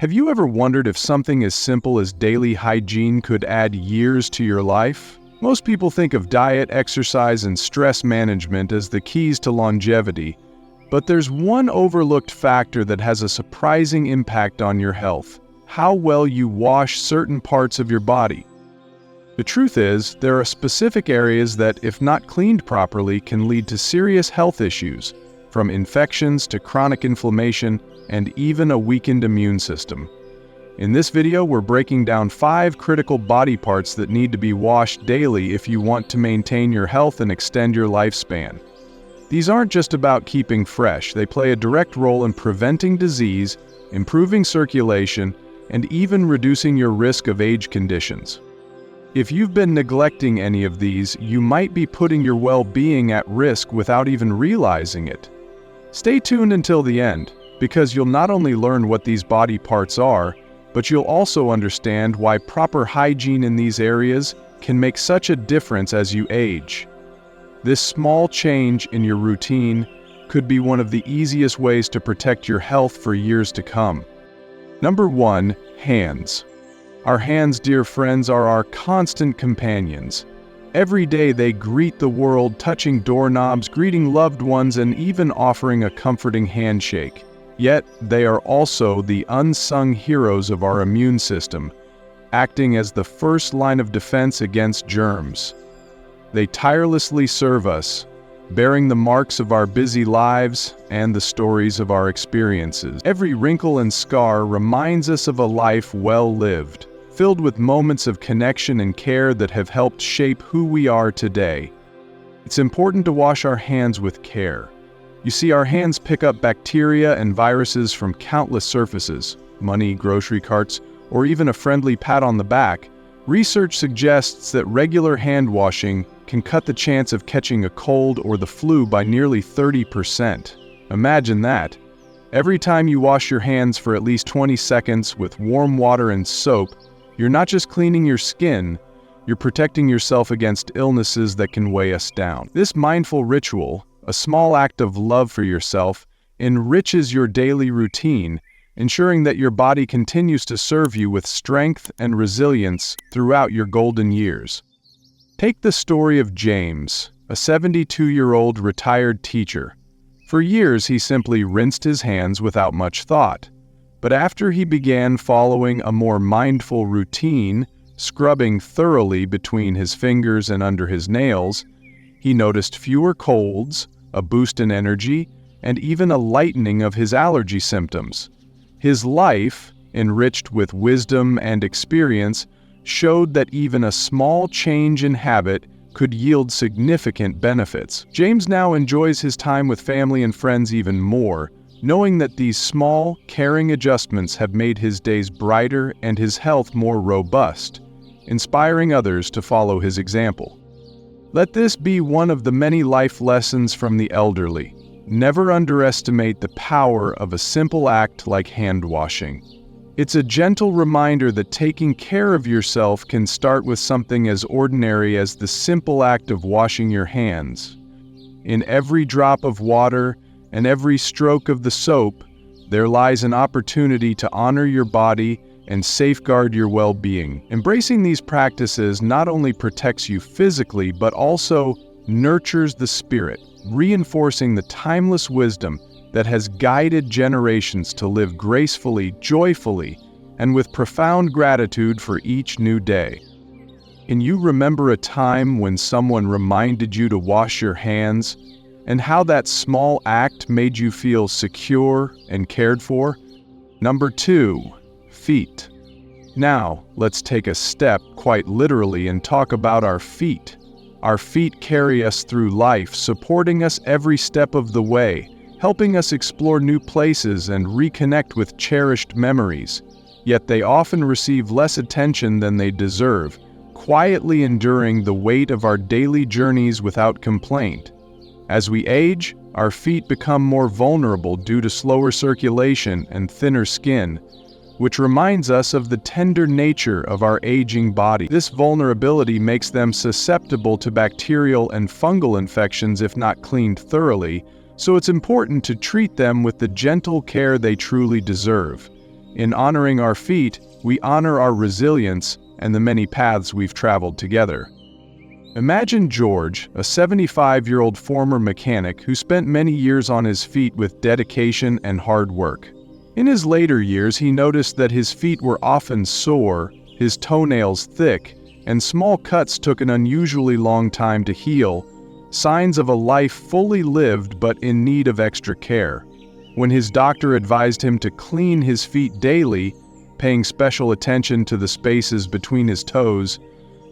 Have you ever wondered if something as simple as daily hygiene could add years to your life? Most people think of diet, exercise, and stress management as the keys to longevity, but there's one overlooked factor that has a surprising impact on your health: how well you wash certain parts of your body. The truth is, there are specific areas that, if not cleaned properly, can lead to serious health issues, from infections to chronic inflammation and even a weakened immune system. In this video, we're breaking down 5 critical body parts that need to be washed daily if you want to maintain your health and extend your lifespan. These aren't just about keeping fresh, they play a direct role in preventing disease, improving circulation, and even reducing your risk of age conditions. If you've been neglecting any of these, you might be putting your well-being at risk without even realizing it. Stay tuned until the end, because you'll not only learn what these body parts are, but you'll also understand why proper hygiene in these areas can make such a difference as you age. This small change in your routine could be one of the easiest ways to protect your health for years to come. Number 1. Hands. Our hands, dear friends, are our constant companions. Every day they greet the world, touching doorknobs, greeting loved ones, and even offering a comforting handshake. Yet, they are also the unsung heroes of our immune system, acting as the first line of defense against germs. They tirelessly serve us, bearing the marks of our busy lives and the stories of our experiences. Every wrinkle and scar reminds us of a life well lived, filled with moments of connection and care that have helped shape who we are today. It's important to wash our hands with care. You see, our hands pick up bacteria and viruses from countless surfaces: money, grocery carts, or even a friendly pat on the back. Research suggests that regular hand washing can cut the chance of catching a cold or the flu by nearly 30%. Imagine that. Every time you wash your hands for at least 20 seconds with warm water and soap, you're not just cleaning your skin, you're protecting yourself against illnesses that can weigh us down. This mindful ritual, a small act of love for yourself, enriches your daily routine, ensuring that your body continues to serve you with strength and resilience throughout your golden years. Take the story of James, a 72-year-old retired teacher. For years, he simply rinsed his hands without much thought. But after he began following a more mindful routine, scrubbing thoroughly between his fingers and under his nails, he noticed fewer colds, a boost in energy, and even a lightening of his allergy symptoms. His life, enriched with wisdom and experience, showed that even a small change in habit could yield significant benefits. James now enjoys his time with family and friends even more, knowing that these small, caring adjustments have made his days brighter and his health more robust, inspiring others to follow his example. Let this be one of the many life lessons from the elderly. Never underestimate the power of a simple act like hand washing. It's a gentle reminder that taking care of yourself can start with something as ordinary as the simple act of washing your hands. In every drop of water and every stroke of the soap, there lies an opportunity to honor your body and safeguard your well-being. Embracing these practices not only protects you physically, but also nurtures the spirit, reinforcing the timeless wisdom that has guided generations to live gracefully, joyfully, and with profound gratitude for each new day. Can you remember a time when someone reminded you to wash your hands, and how that small act made you feel secure and cared for? Number 2. Feet. Now, let's take a step quite literally and talk about our feet. Our feet carry us through life, supporting us every step of the way, helping us explore new places and reconnect with cherished memories. Yet they often receive less attention than they deserve, quietly enduring the weight of our daily journeys without complaint. As we age, our feet become more vulnerable due to slower circulation and thinner skin, which reminds us of the tender nature of our aging body. This vulnerability makes them susceptible to bacterial and fungal infections if not cleaned thoroughly, so it's important to treat them with the gentle care they truly deserve. In honoring our feet, we honor our resilience and the many paths we've traveled together. Imagine George, a 75-year-old former mechanic who spent many years on his feet with dedication and hard work. In his later years, he noticed that his feet were often sore, his toenails thick, and small cuts took an unusually long time to heal, signs of a life fully lived but in need of extra care. When his doctor advised him to clean his feet daily, paying special attention to the spaces between his toes,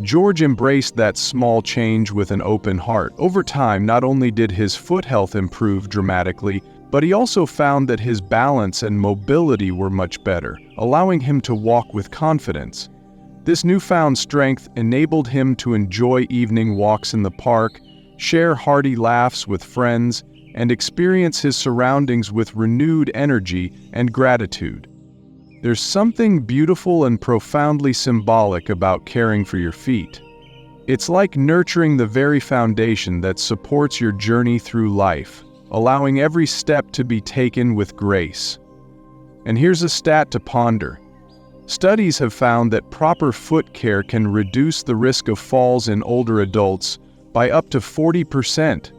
George embraced that small change with an open heart. Over time, not only did his foot health improve dramatically, but he also found that his balance and mobility were much better, allowing him to walk with confidence. This newfound strength enabled him to enjoy evening walks in the park, share hearty laughs with friends, and experience his surroundings with renewed energy and gratitude. There's something beautiful and profoundly symbolic about caring for your feet. It's like nurturing the very foundation that supports your journey through life, allowing every step to be taken with grace. And here's a stat to ponder. Studies have found that proper foot care can reduce the risk of falls in older adults by up to 40%,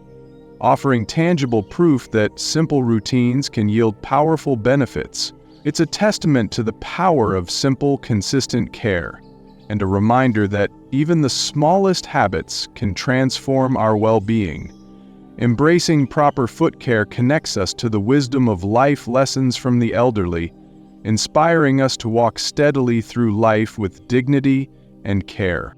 offering tangible proof that simple routines can yield powerful benefits. It's a testament to the power of simple, consistent care, and a reminder that even the smallest habits can transform our well-being. Embracing proper foot care connects us to the wisdom of life lessons from the elderly, inspiring us to walk steadily through life with dignity and care.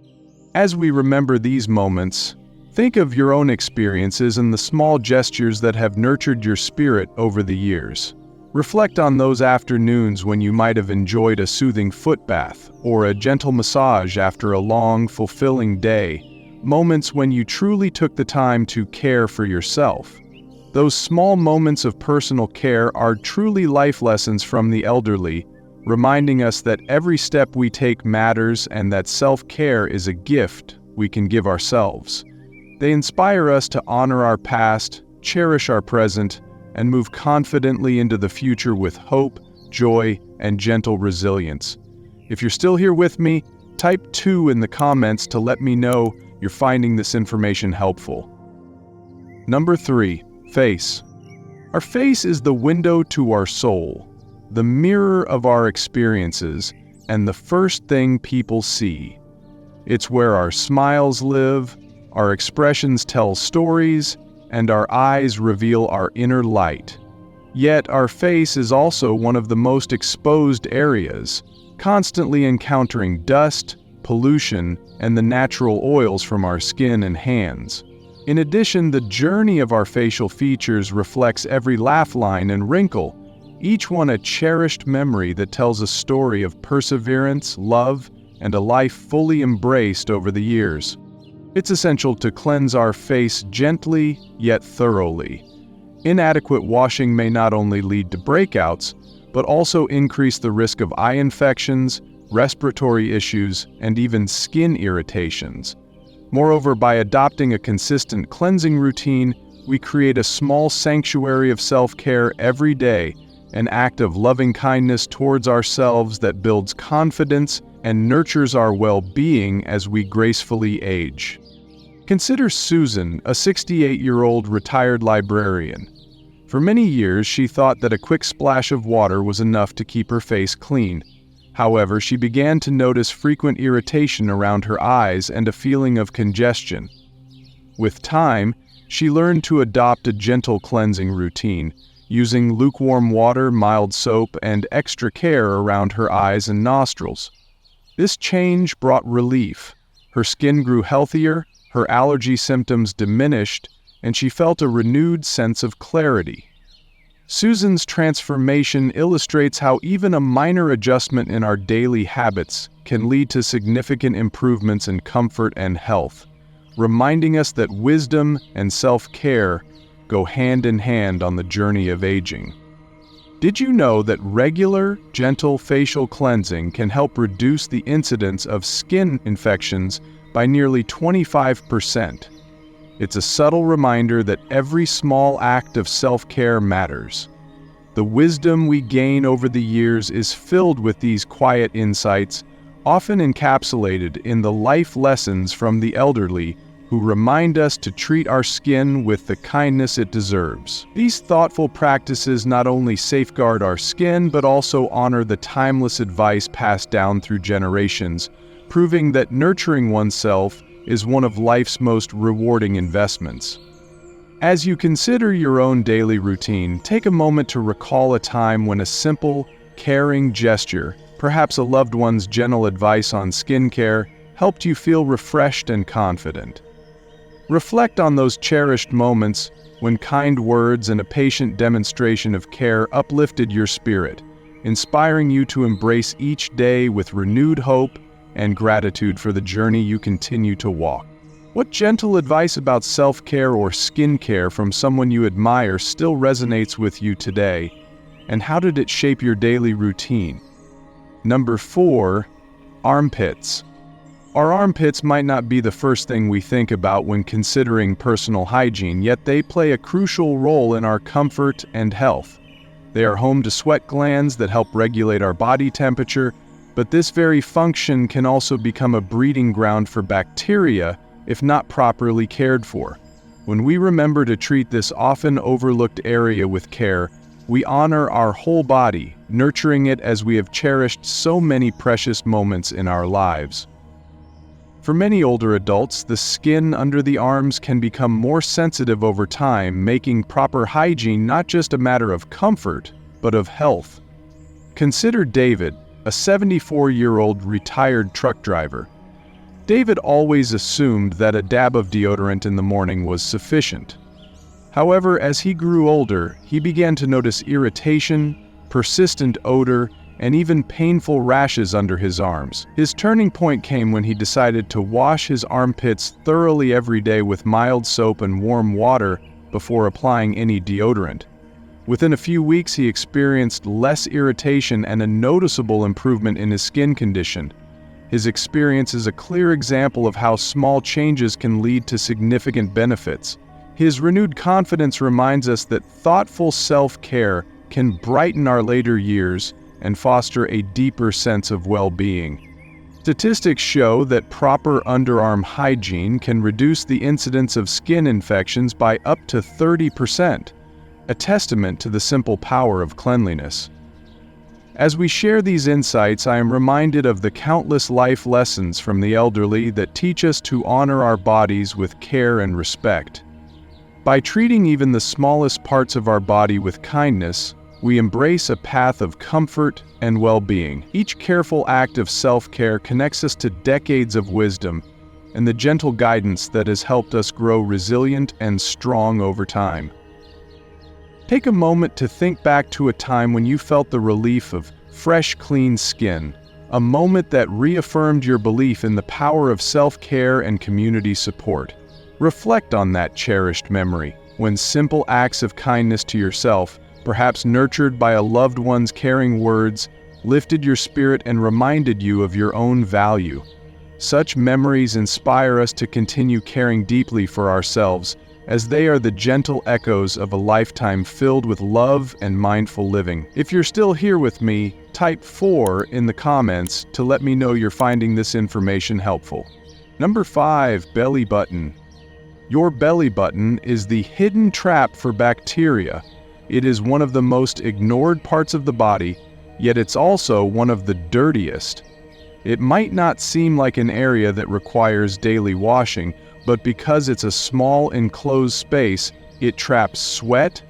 As we remember these moments, think of your own experiences and the small gestures that have nurtured your spirit over the years. Reflect on those afternoons when you might have enjoyed a soothing foot bath or a gentle massage after a long, fulfilling day, moments when you truly took the time to care for yourself. Those small moments of personal care are truly life lessons from the elderly, reminding us that every step we take matters and that self-care is a gift we can give ourselves. They inspire us to honor our past, cherish our present, and move confidently into the future with hope, joy, and gentle resilience. If you're still here with me, type 2 in the comments to let me know you're finding this information helpful. Number 3. Face. Our face is the window to our soul, the mirror of our experiences, and the first thing people see. It's where our smiles live, our expressions tell stories, and our eyes reveal our inner light. Yet our face is also one of the most exposed areas, constantly encountering dust, pollution, and the natural oils from our skin and hands. In addition, the journey of our facial features reflects every laugh line and wrinkle, each one a cherished memory that tells a story of perseverance, love, and a life fully embraced over the years. It's essential to cleanse our face gently yet thoroughly. Inadequate washing may not only lead to breakouts, but also increase the risk of eye infections, respiratory issues, and even skin irritations. Moreover, by adopting a consistent cleansing routine, we create a small sanctuary of self-care every day, an act of loving kindness towards ourselves that builds confidence and nurtures our well-being as we gracefully age. Consider Susan, a 68-year-old retired librarian. For many years, she thought that a quick splash of water was enough to keep her face clean. However, she began to notice frequent irritation around her eyes and a feeling of congestion. With time, she learned to adopt a gentle cleansing routine, using lukewarm water, mild soap, and extra care around her eyes and nostrils. This change brought relief. Her skin grew healthier, her allergy symptoms diminished, and she felt a renewed sense of clarity. Susan's transformation illustrates how even a minor adjustment in our daily habits can lead to significant improvements in comfort and health, reminding us that wisdom and self-care go hand in hand on the journey of aging. Did you know that regular, gentle facial cleansing can help reduce the incidence of skin infections by nearly 25%? It's a subtle reminder that every small act of self-care matters. The wisdom we gain over the years is filled with these quiet insights, often encapsulated in the life lessons from the elderly who remind us to treat our skin with the kindness it deserves. These thoughtful practices not only safeguard our skin but also honor the timeless advice passed down through generations, proving that nurturing oneself is one of life's most rewarding investments. As you consider your own daily routine, take a moment to recall a time when a simple, caring gesture, perhaps a loved one's gentle advice on skincare, helped you feel refreshed and confident. Reflect on those cherished moments when kind words and a patient demonstration of care uplifted your spirit, inspiring you to embrace each day with renewed hope and gratitude for the journey you continue to walk. What gentle advice about self-care or skincare from someone you admire still resonates with you today, and how did it shape your daily routine? Number 4, armpits. Our armpits might not be the first thing we think about when considering personal hygiene, yet they play a crucial role in our comfort and health. They are home to sweat glands that help regulate our body temperature, but this very function can also become a breeding ground for bacteria if not properly cared for. When we remember to treat this often overlooked area with care, we honor our whole body, nurturing it as we have cherished so many precious moments in our lives. For many older adults, the skin under the arms can become more sensitive over time, making proper hygiene not just a matter of comfort, but of health. Consider David, a 74-year-old retired truck driver. David always assumed that a dab of deodorant in the morning was sufficient. However, as he grew older, he began to notice irritation, persistent odor, and even painful rashes under his arms. His turning point came when he decided to wash his armpits thoroughly every day with mild soap and warm water before applying any deodorant. Within a few weeks, he experienced less irritation and a noticeable improvement in his skin condition. His experience is a clear example of how small changes can lead to significant benefits. His renewed confidence reminds us that thoughtful self-care can brighten our later years and foster a deeper sense of well-being. Statistics show that proper underarm hygiene can reduce the incidence of skin infections by up to 30%, a testament to the simple power of cleanliness. As we share these insights, I am reminded of the countless life lessons from the elderly that teach us to honor our bodies with care and respect. By treating even the smallest parts of our body with kindness, we embrace a path of comfort and well-being. Each careful act of self-care connects us to decades of wisdom and the gentle guidance that has helped us grow resilient and strong over time. Take a moment to think back to a time when you felt the relief of fresh, clean skin, a moment that reaffirmed your belief in the power of self-care and community support. Reflect on that cherished memory, when simple acts of kindness to yourself, perhaps nurtured by a loved one's caring words, lifted your spirit and reminded you of your own value. Such memories inspire us to continue caring deeply for ourselves, as they are the gentle echoes of a lifetime filled with love and mindful living. If you're still here with me, type 4 in the comments to let me know you're finding this information helpful. Number 5, belly button. Your belly button is the hidden trap for bacteria. It is one of the most ignored parts of the body, yet it's also one of the dirtiest. It might not seem like an area that requires daily washing, but because it's a small enclosed space, it traps sweat,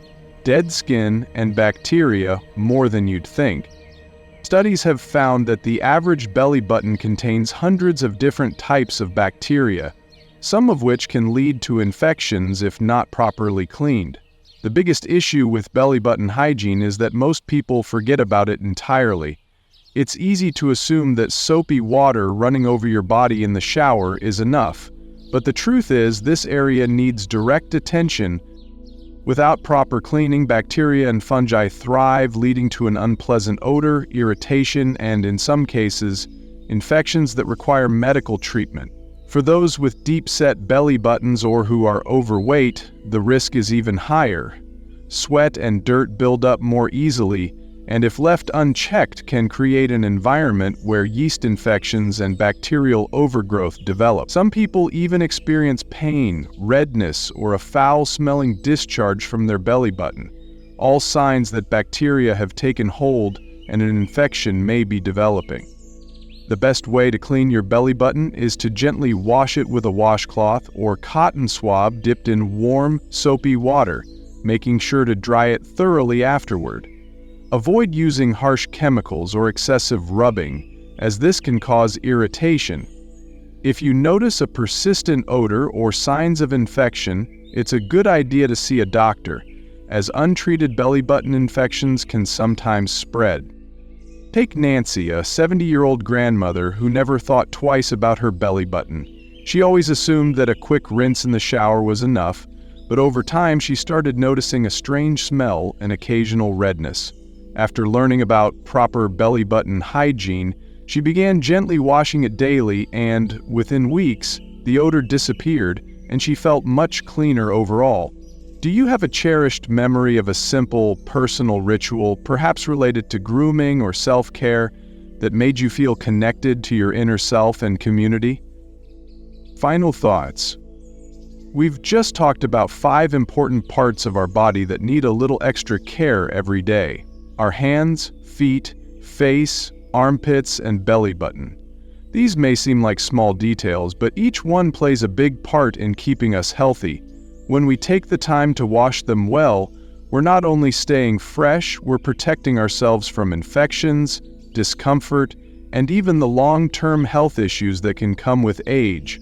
dead skin, and bacteria more than you'd think. Studies have found that the average belly button contains hundreds of different types of bacteria, some of which can lead to infections if not properly cleaned. The biggest issue with belly button hygiene is that most people forget about it entirely. It's easy to assume that soapy water running over your body in the shower is enough, but the truth is this area needs direct attention. Without proper cleaning, bacteria and fungi thrive, leading to an unpleasant odor, irritation, and in some cases, infections that require medical treatment. For those with deep-set belly buttons or who are overweight, the risk is even higher. Sweat and dirt build up more easily, and if left unchecked can create an environment where yeast infections and bacterial overgrowth develop. Some people even experience pain, redness, or a foul-smelling discharge from their belly button, all signs that bacteria have taken hold and an infection may be developing. The best way to clean your belly button is to gently wash it with a washcloth or cotton swab dipped in warm, soapy water, making sure to dry it thoroughly afterward. Avoid using harsh chemicals or excessive rubbing, as this can cause irritation. If you notice a persistent odor or signs of infection, it's a good idea to see a doctor, as untreated belly button infections can sometimes spread. Take Nancy, a 70-year-old grandmother who never thought twice about her belly button. She always assumed that a quick rinse in the shower was enough, but over time she started noticing a strange smell and occasional redness. After learning about proper belly button hygiene, she began gently washing it daily, and within weeks, the odor disappeared and she felt much cleaner overall. Do you have a cherished memory of a simple, personal ritual, perhaps related to grooming or self-care, that made you feel connected to your inner self and community? Final thoughts. We've just talked about 5 important parts of our body that need a little extra care every day. Our hands, feet, face, armpits, and belly button. These may seem like small details, but each one plays a big part in keeping us healthy. When we take the time to wash them well, we're not only staying fresh, we're protecting ourselves from infections, discomfort, and even the long-term health issues that can come with age.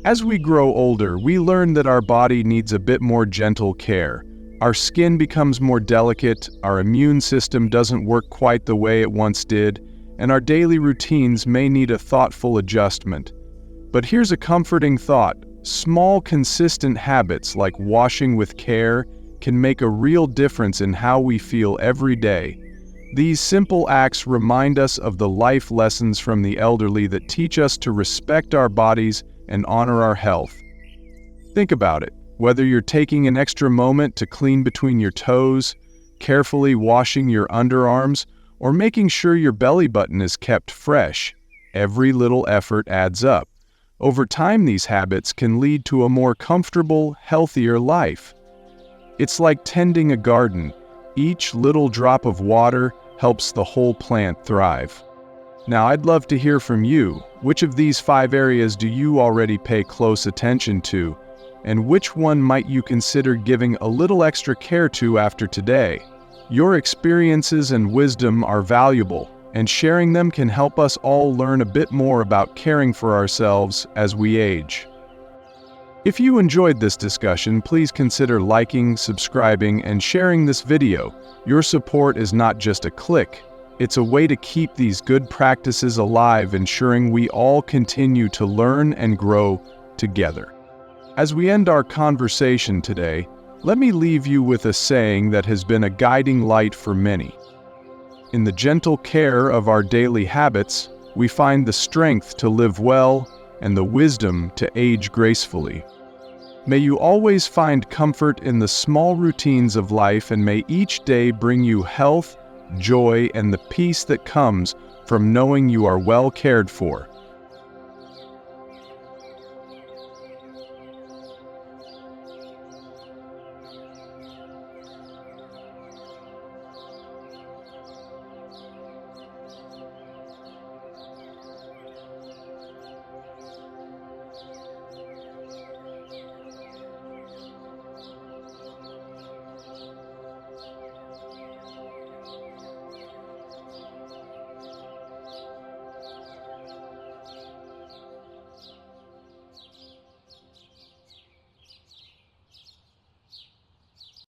As we grow older, we learn that our body needs a bit more gentle care. Our skin becomes more delicate, our immune system doesn't work quite the way it once did, and our daily routines may need a thoughtful adjustment. But here's a comforting thought. Small, consistent habits like washing with care can make a real difference in how we feel every day. These simple acts remind us of the life lessons from the elderly that teach us to respect our bodies and honor our health. Think about it. Whether you're taking an extra moment to clean between your toes, carefully washing your underarms, or making sure your belly button is kept fresh, every little effort adds up. Over time, these habits can lead to a more comfortable, healthier life. It's like tending a garden. Each little drop of water helps the whole plant thrive. Now, I'd love to hear from you. Which of these 5 areas do you already pay close attention to? And which one might you consider giving a little extra care to after today? Your experiences and wisdom are valuable, and sharing them can help us all learn a bit more about caring for ourselves as we age. If you enjoyed this discussion, please consider liking, subscribing, and sharing this video. Your support is not just a click, it's a way to keep these good practices alive, ensuring we all continue to learn and grow together. As we end our conversation today, let me leave you with a saying that has been a guiding light for many. In the gentle care of our daily habits, we find the strength to live well and the wisdom to age gracefully. May you always find comfort in the small routines of life, and may each day bring you health, joy, and the peace that comes from knowing you are well cared for.